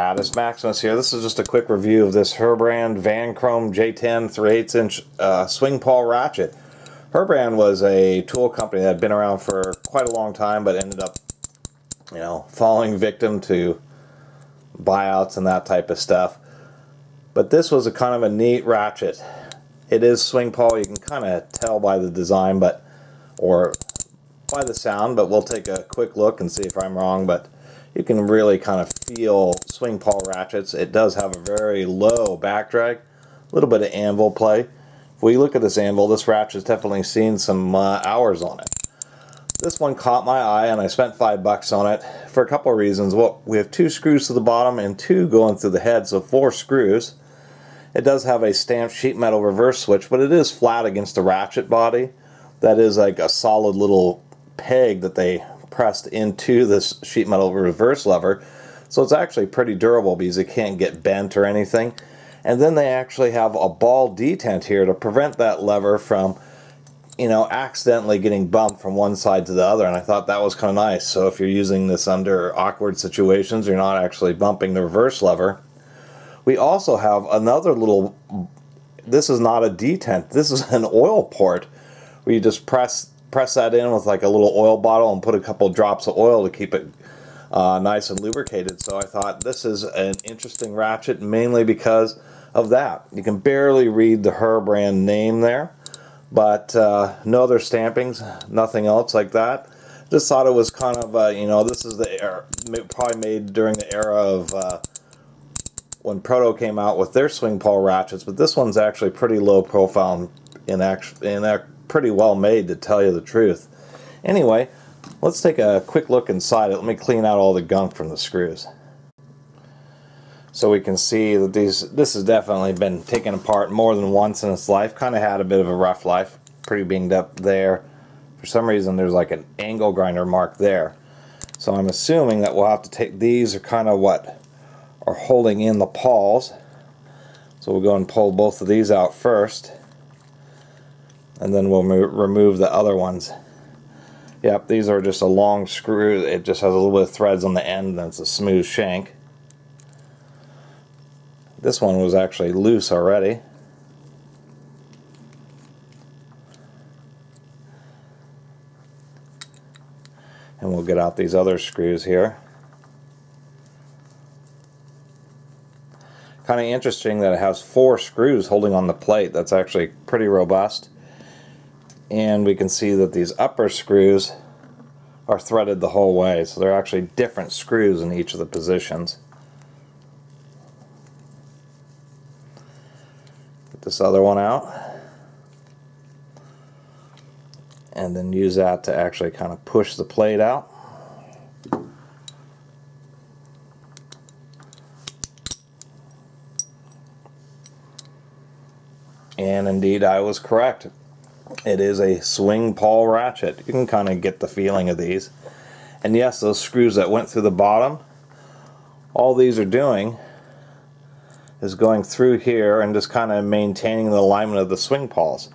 Catus, Maximus here. This is just a quick review of this Herbrand Van Chrome J10 3/8 inch swing pawl ratchet. Herbrand was a tool company that had been around for quite a long time, but ended up, falling victim to buyouts and that type of stuff. But this was a kind of a neat ratchet. It is swing pawl. You can kind of tell by the design, or by the sound, but we'll take a quick look and see if I'm wrong. But you can really kind of feel swing pawl ratchets. It does have a very low back drag, a little bit of anvil play. If we look at this anvil, this ratchet's definitely seen some hours on it. This one caught my eye, and I spent $5 on it for a couple of reasons. Well, we have 2 screws to the bottom and 2 going through the head, so 4 screws. It does have a stamped sheet metal reverse switch, but it is flat against the ratchet body. That is like a solid little peg that they pressed into this sheet metal reverse lever, so it's actually pretty durable because it can't get bent or anything. And then they actually have a ball detent here to prevent that lever from accidentally getting bumped from one side to the other, and I thought that was kind of nice. So if you're using this under awkward situations, you're not actually bumping the reverse lever. We also have another little, this is not a detent, this is an oil port where you just press that in with like a little oil bottle and put a couple drops of oil to keep it nice and lubricated. So I thought this is an interesting ratchet, mainly because of that. You can barely read the Herbrand name there, but no other stampings, nothing else like that. Just thought it was kind of, this is the era, probably made during the era of when Proto came out with their swing pawl ratchets, but this one's actually pretty low profile and pretty well made, to tell you the truth. Anyway, let's take a quick look inside it. Let me clean out all the gunk from the screws. So we can see that this has definitely been taken apart more than once in its life. Kind of had a bit of a rough life. Pretty binged up there. For some reason there's like an angle grinder mark there. So I'm assuming that we'll have to take, these are kind of what are holding in the pawls. So we'll go and pull both of these out first, and then we'll remove the other ones. Yep, these are just a long screw. It just has a little bit of threads on the end, and it's a smooth shank. This one was actually loose already. And we'll get out these other screws here. Kind of interesting that it has 4 screws holding on the plate. That's actually pretty robust. And we can see that these upper screws are threaded the whole way, so they're actually different screws in each of the positions. Get this other one out, and then use that to actually kind of push the plate out. And indeed, I was correct. It is a swing pawl ratchet. You can kind of get the feeling of these. And yes, those screws that went through the bottom, all these are doing is going through here and just kind of maintaining the alignment of the swing pawls.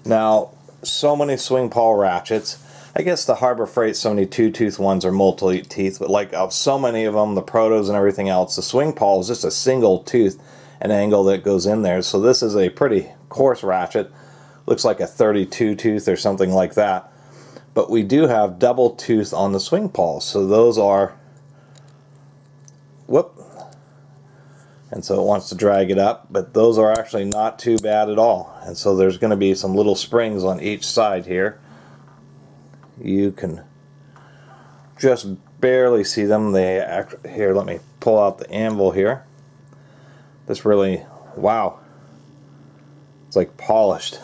Now, so many swing pawl ratchets, I guess the Harbor Freight 72-tooth ones are multi-teeth, but like so many of them, the protos and everything else, the swing pawl is just a single tooth, an angle that goes in there. So this is a pretty coarse ratchet. Looks like a 32-tooth or something like that. But we do have double tooth on the swing pawls, so those are, whoop, and so it wants to drag it up, but those are actually not too bad at all. And so there's going to be some little springs on each side here. You can just barely see them. Here, let me pull out the anvil here. This really, wow, it's like polished.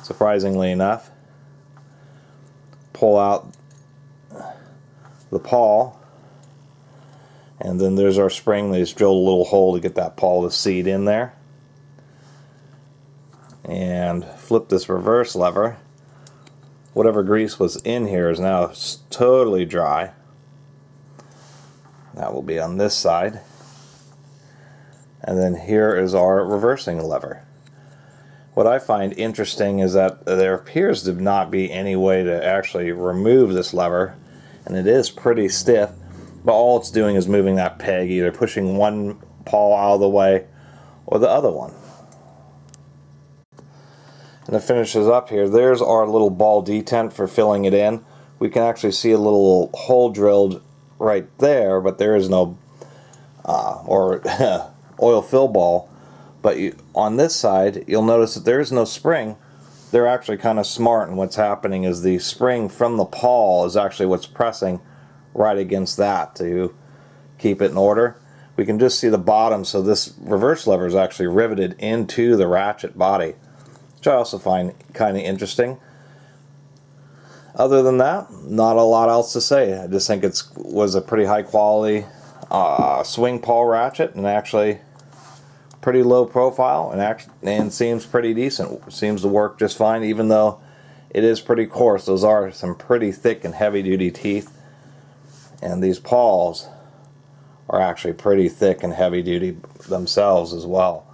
Surprisingly enough. Pull out the pawl, and then there's our spring. They just drilled a little hole to get that pawl to seat in there. And flip this reverse lever. Whatever grease was in here is now totally dry. That will be on this side. And then here is our reversing lever. What I find interesting is that there appears to not be any way to actually remove this lever, and it is pretty stiff. but all it's doing is moving that peg, either pushing one pawl out of the way or the other one. And to finish this up here, there's our little ball detent for filling it in. We can actually see a little hole drilled right there, but there is no oil fill ball. But on this side, you'll notice that there is no spring. They're actually kind of smart, and what's happening is the spring from the pawl is actually what's pressing right against that to keep it in order. We can just see the bottom, so this reverse lever is actually riveted into the ratchet body, which I also find kind of interesting. Other than that, not a lot else to say. I just think it was a pretty high quality swing pawl ratchet, and actually pretty low profile, and seems pretty decent. Seems to work just fine, even though it is pretty coarse. Those are some pretty thick and heavy duty teeth, and these pawls are actually pretty thick and heavy duty themselves as well.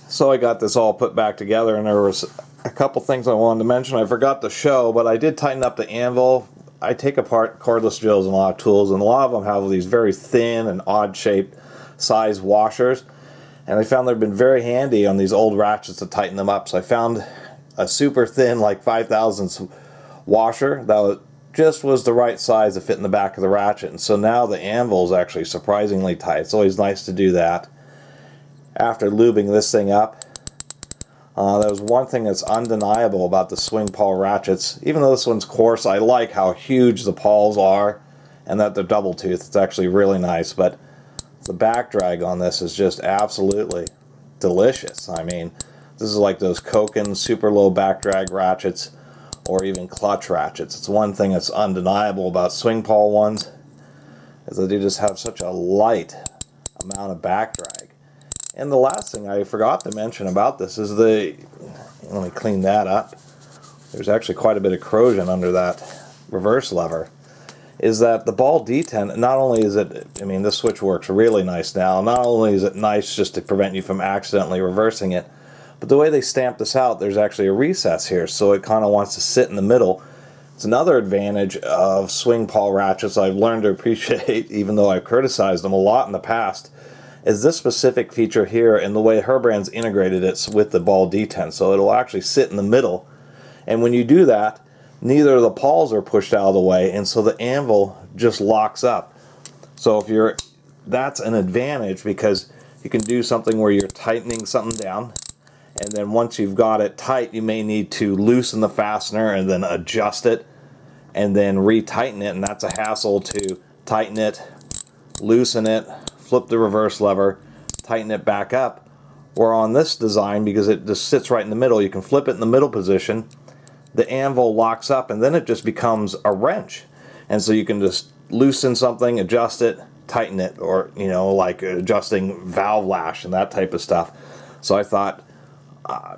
So I got this all put back together, and there was a couple things I wanted to mention. I forgot to show, but I did tighten up the anvil. I take apart cordless drills and a lot of tools, and a lot of them have these very thin and odd shaped size washers, and I found they've been very handy on these old ratchets to tighten them up. So I found a super thin, like 5/1000 washer that just was the right size to fit in the back of the ratchet, and so now the anvil is actually surprisingly tight. It's always nice to do that after lubing this thing up. There was one thing that's undeniable about the swing pawl ratchets. Even though this one's coarse, I like how huge the pawls are and that they're double tooth. It's actually really nice, but the back drag on this is just absolutely delicious. I mean, this is like those Koken super low back drag ratchets, or even clutch ratchets. It's one thing that's undeniable about swing pawl ones, is that they just have such a light amount of back drag. And the last thing I forgot to mention about this is let me clean that up. There's actually quite a bit of corrosion under that reverse lever. Is that the ball detent, not only is it, I mean, this switch works really nice now. Not only is it nice just to prevent you from accidentally reversing it, but the way they stamp this out, there's actually a recess here, so it kind of wants to sit in the middle. It's another advantage of swing pawl ratchets I've learned to appreciate, even though I've criticized them a lot in the past, is this specific feature here, and the way Herbrand's integrated it with the ball detent, so it'll actually sit in the middle. And when you do that, neither of the pawls are pushed out of the way, and so the anvil just locks up. So that's an advantage, because you can do something where you're tightening something down, and then once you've got it tight, you may need to loosen the fastener and then adjust it and then retighten it, and that's a hassle to tighten it, loosen it, flip the reverse lever, tighten it back up. Or on this design, because it just sits right in the middle, you can flip it in the middle position, the anvil locks up, and then it just becomes a wrench. And so you can just loosen something, adjust it, tighten it, or, you know, like adjusting valve lash and that type of stuff. So I thought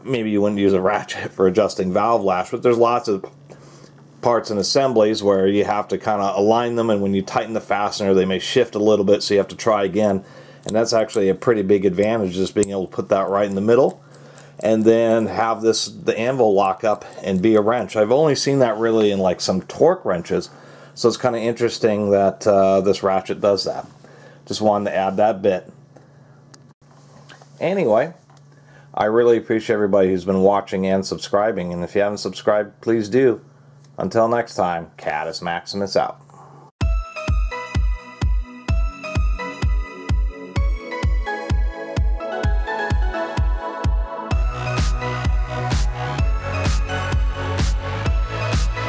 maybe you wouldn't use a ratchet for adjusting valve lash, but there's lots of parts and assemblies where you have to kind of align them, and when you tighten the fastener they may shift a little bit, so you have to try again. And that's actually a pretty big advantage, just being able to put that right in the middle and then have the anvil lock up and be a wrench. I've only seen that really in like some torque wrenches, so it's kind of interesting that this ratchet does that. Just wanted to add that bit. Anyway, I really appreciate everybody who's been watching and subscribing, and if you haven't subscribed, please do. Until next time, Catus Maximus out.